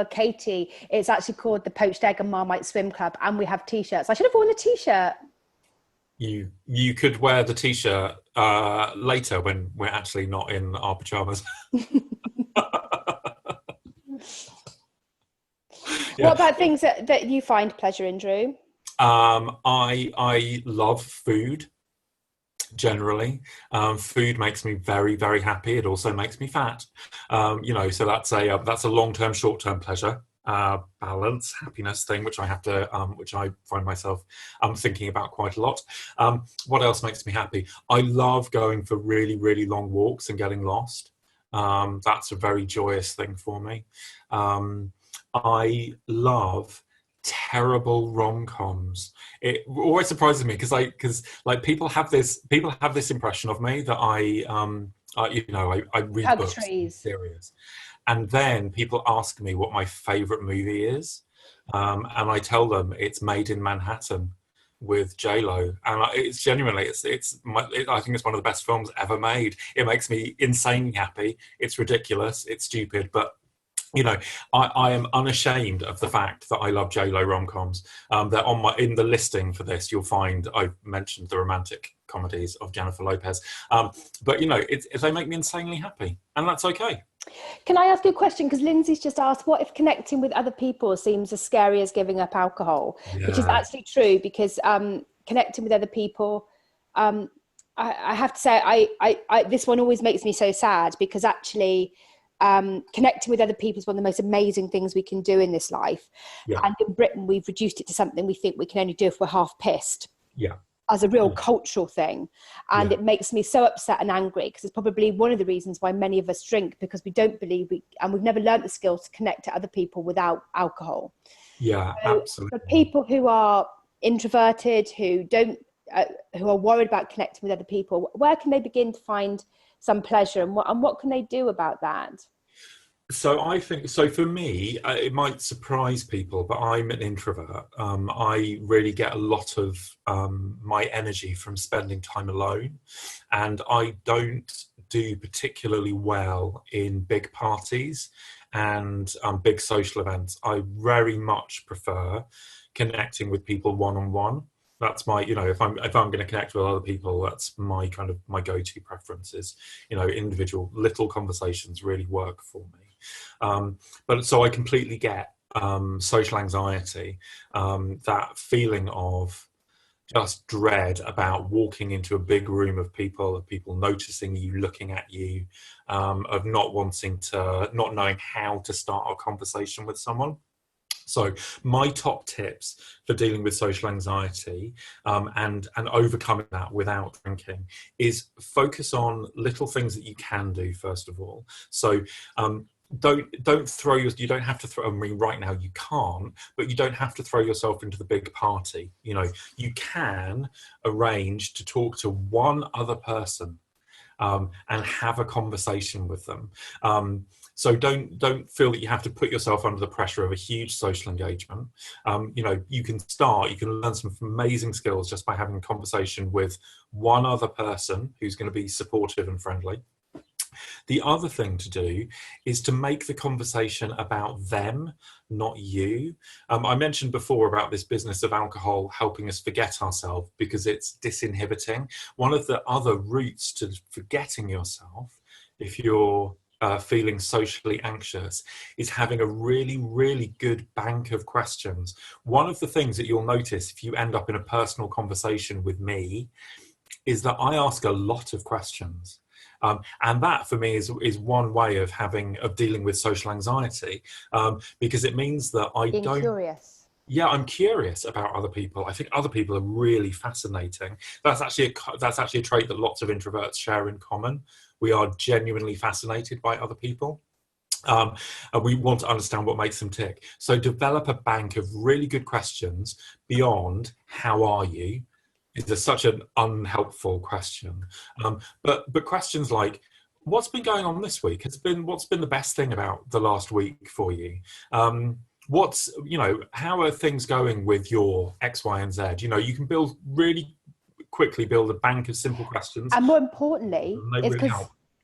Katie, it's actually called the Poached Egg and Marmite Swim Club, and we have T-shirts. I should have worn a T-shirt. You could wear the T-shirt later when we're actually not in our pajamas. What about things that you find pleasure in, Drew? I love food. Generally, food makes me very, very happy. It also makes me fat. So that's a long-term, short-term pleasure. balance, happiness thing, which I have to, which I find myself thinking about quite a lot. What else makes me happy? I love going for really, really long walks and getting lost. That's a very joyous thing for me. I love terrible rom-coms. It always surprises me because like people have this impression of me that I read Hug books and trees. series, and then people ask me what my favorite movie is, and I tell them it's Made in Manhattan with J Lo, and it's genuinely I think it's one of the best films ever made. It makes me insanely happy. It's ridiculous, it's stupid, but you know, I am unashamed of the fact that I love J-Lo rom-coms. They're in the listing for this. You'll find I've mentioned the romantic comedies of Jennifer Lopez. But they make me insanely happy, and that's okay. Can I ask you a question? Because Lindsay's just asked, what if connecting with other people seems as scary as giving up alcohol? Yeah. Which is actually true, because connecting with other people, I have to say, I this one always makes me so sad, because actually connecting with other people is one of the most amazing things we can do in this life. Yeah. And in Britain, we've reduced it to something we think we can only do if we're half pissed. Yeah. As a real cultural thing. And it makes me so upset and angry, because it's probably one of the reasons why many of us drink, because we don't believe we've never learned the skills to connect to other people without alcohol. Yeah, so absolutely. For people who are introverted, who are worried about connecting with other people, where can they begin to find some pleasure, and what can they do about that? So I think, for me, it might surprise people, but I'm an introvert. I really get a lot of my energy from spending time alone, and I don't do particularly well in big parties and big social events. I very much prefer connecting with people one-on-one. That's my, if I'm going to connect with other people, that's my go-to preferences. Individual little conversations really work for me. But so I completely get social anxiety, that feeling of just dread about walking into a big room of people noticing you, looking at you, of not knowing how to start a conversation with someone. So my top tips for dealing with social anxiety and overcoming that without drinking is focus on little things that you can do, first of all. So don't throw you don't have to throw, I mean, right now you can't, but you don't have to throw yourself into the big party. You can arrange to talk to one other person and have a conversation with them. So don't feel that you have to put yourself under the pressure of a huge social engagement. You can learn some amazing skills just by having a conversation with one other person who's going to be supportive and friendly. The other thing to do is to make the conversation about them, not you. I mentioned before about this business of alcohol helping us forget ourselves because it's disinhibiting. One of the other routes to forgetting yourself, if you're feeling socially anxious, is having a really, really good bank of questions. One of the things that you'll notice if you end up in a personal conversation with me is that I ask a lot of questions. And that for me is one way of dealing with social anxiety, because it means that Being curious. Yeah, I'm curious about other people. I think other people are really fascinating. That's actually a trait that lots of introverts share in common. We are genuinely fascinated by other people. And we want to understand what makes them tick. So develop a bank of really good questions beyond "how are you?" is such an unhelpful question. But questions like, what's been going on this week? What's been the best thing about the last week for you? How are things going with your X, Y, and Z? You can really quickly build a bank of simple questions. And more importantly,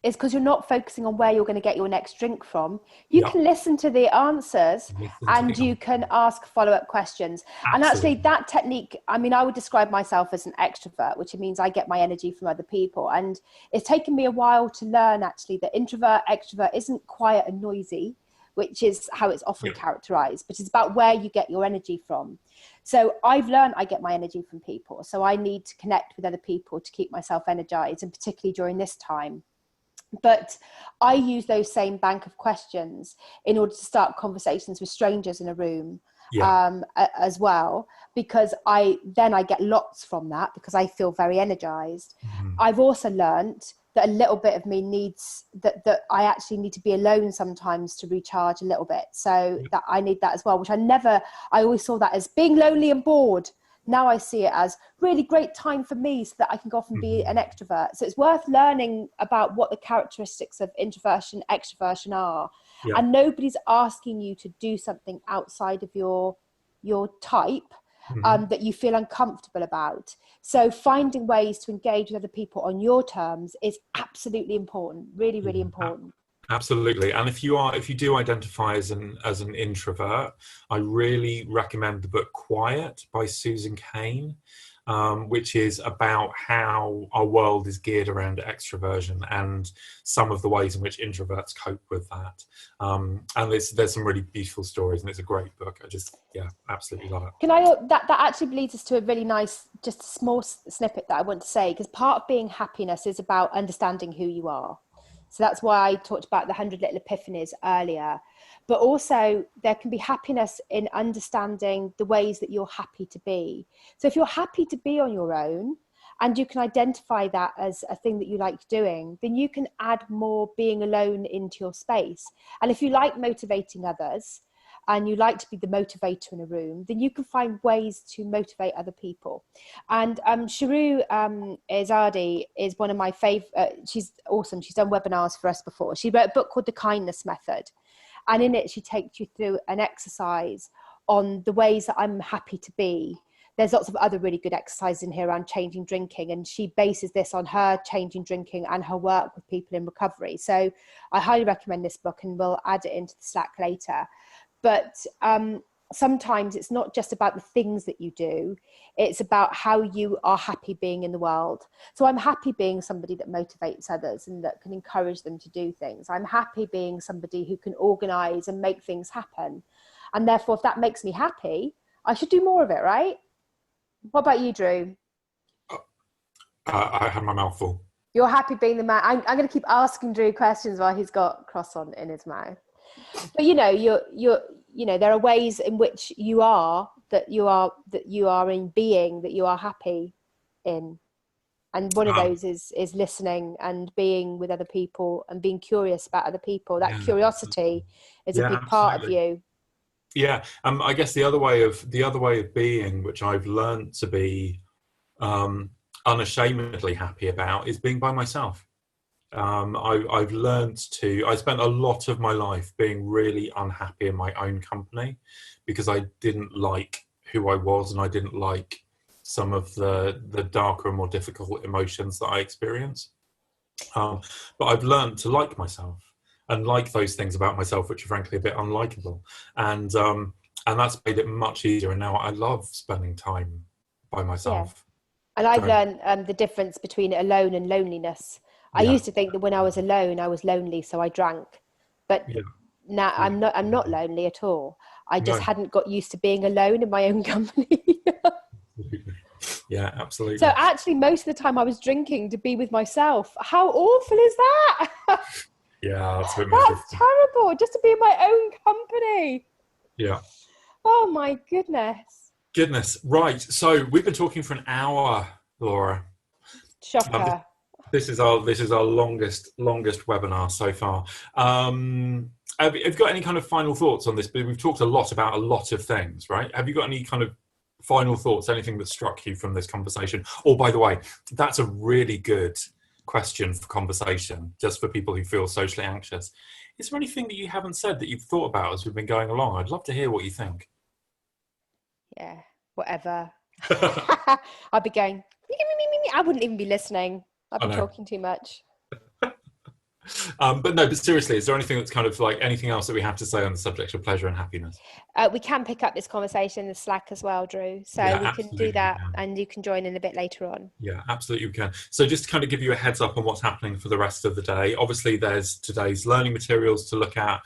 it's because you're not focusing on where you're going to get your next drink from. You can listen to the answers and you can ask follow-up questions. Absolutely. And actually that technique, I mean, I would describe myself as an extrovert, which means I get my energy from other people. And it's taken me a while to learn actually that introvert, extrovert isn't quiet and noisy, which is how it's often characterized, but it's about where you get your energy from. So I've learned I get my energy from people. So I need to connect with other people to keep myself energized, and particularly during this time. But I use those same bank of questions in order to start conversations with strangers in a room, as well, because I get lots from that, because I feel very energized. I've also learned that a little bit of me needs that I actually need to be alone sometimes to recharge a little bit. So that I need that as well, which I always saw that as being lonely and bored. Now I see it as really great time for me so that I can go off and be an extrovert. So it's worth learning about what the characteristics of introversion, extroversion are. Yeah. And nobody's asking you to do something outside of your type that you feel uncomfortable about. So finding ways to engage with other people on your terms is absolutely important, really, really important. Absolutely. And if you do identify as an introvert, I really recommend the book Quiet by Susan Cain, which is about how our world is geared around extroversion and some of the ways in which introverts cope with that. And there's some really beautiful stories, and it's a great book. I just, absolutely love it. That actually leads us to a really nice, just a small snippet that I want to say, because part of being happiness is about understanding who you are. So that's why I talked about the 100 little epiphanies earlier. But also there can be happiness in understanding the ways that you're happy to be. So if you're happy to be on your own and you can identify that as a thing that you like doing, then you can add more being alone into your space. And if you like motivating others and you like to be the motivator in a room, then you can find ways to motivate other people. And Shahroo Izadi is one of my favorite. She's awesome. She's done webinars for us before. She wrote a book called The Kindness Method. And in it, she takes you through an exercise on the ways that I'm happy to be. There's lots of other really good exercises in here around changing drinking. And she bases this on her changing drinking and her work with people in recovery. So I highly recommend this book, and we'll add it into the Slack later. But sometimes it's not just about the things that you do. It's about how you are happy being in the world. So I'm happy being somebody that motivates others and that can encourage them to do things. I'm happy being somebody who can organize and make things happen. And therefore, if that makes me happy, I should do more of it, right? What about you, Drew? I had my mouth full. You're happy being the man. I'm going to keep asking Drew questions while he's got croissant in his mouth. But there are ways in which you are in being, that you are happy in, and one of those is listening and being with other people and being curious about other people. That curiosity is a big part of you. Yeah, I guess the other way of being, which I've learned to be unashamedly happy about, is being by myself. I've learned I spent a lot of my life being really unhappy in my own company because I didn't like who I was, and I didn't like some of the darker and more difficult emotions that I experience. But I've learned to like myself and like those things about myself which are frankly a bit unlikable, and that's made it much easier. And now I love spending time by myself. Yeah. And I've learned the difference between alone and loneliness. I used to think that when I was alone, I was lonely, so I drank. But now I'm not lonely at all. I just hadn't got used to being alone in my own company. Yeah, absolutely. So actually, most of the time I was drinking to be with myself. How awful is that? Yeah, that's terrible. Just to be in my own company. Yeah. Oh my goodness. Right. So we've been talking for an hour, Laura. Shocker. This is our longest webinar so far. Have you got any kind of final thoughts on this? We've talked a lot about a lot of things, right? Have you got any kind of final thoughts, anything that struck you from this conversation? Oh, by the way, that's a really good question for conversation, just for people who feel socially anxious. Is there anything that you haven't said that you've thought about as we've been going along? I'd love to hear what you think. Yeah, whatever. I'd be going, I wouldn't even be listening. I'd be talking too much. But seriously, is there anything that's kind of like anything else that we have to say on the subject of pleasure and happiness? We can pick up this conversation in the Slack as well, Drew. So Yeah, we can do that, we can. and you can join in a bit later on. Yeah, absolutely we can. So just to kind of give you a heads up on what's happening for the rest of the day, obviously there's today's learning materials to look at.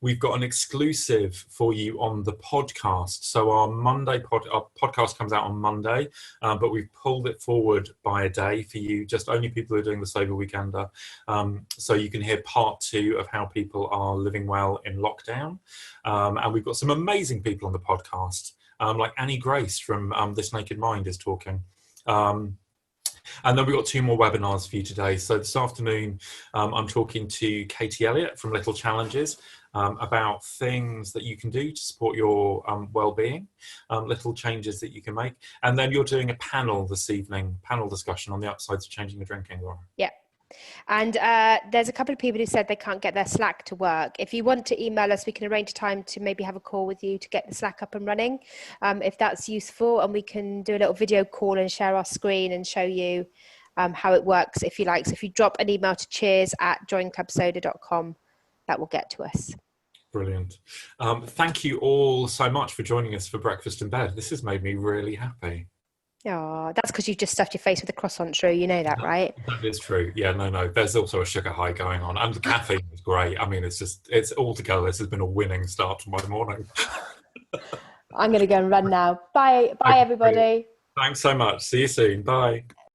We've got an exclusive for you on the podcast. So our podcast comes out on Monday, but we've pulled it forward by a day for you, just only people who are doing the Sober Weekender. So you can hear part 2 of how people are living well in lockdown. And we've got some amazing people on the podcast. Like Annie Grace from This Naked Mind is talking. And then we've got 2 more webinars for you today. So this afternoon, I'm talking to Katie Elliott from Little Challenges about things that you can do to support your well-being, little changes that you can make. And then you're doing a panel this evening, panel discussion on the upsides of changing your drinking, Laura. Yeah. And there's a couple of people who said they can't get their Slack to work. If you want to email us, we can arrange a time to maybe have a call with you to get the Slack up and running, if that's useful. And we can do a little video call and share our screen and show you how it works if you like. So if you drop an email to cheers@joinclubsoda.com, that will get to us. Brilliant. Thank you all so much for joining us for Breakfast in Bed. This has made me really happy. Oh, that's because you've just stuffed your face with a croissant, Drew. You know that, right? That is true. Yeah, no. There's also a sugar high going on. And the caffeine is great. I mean, it's all together. This has been a winning start to my morning. I'm going to go and run now. Bye, everybody. Thanks so much. See you soon. Bye.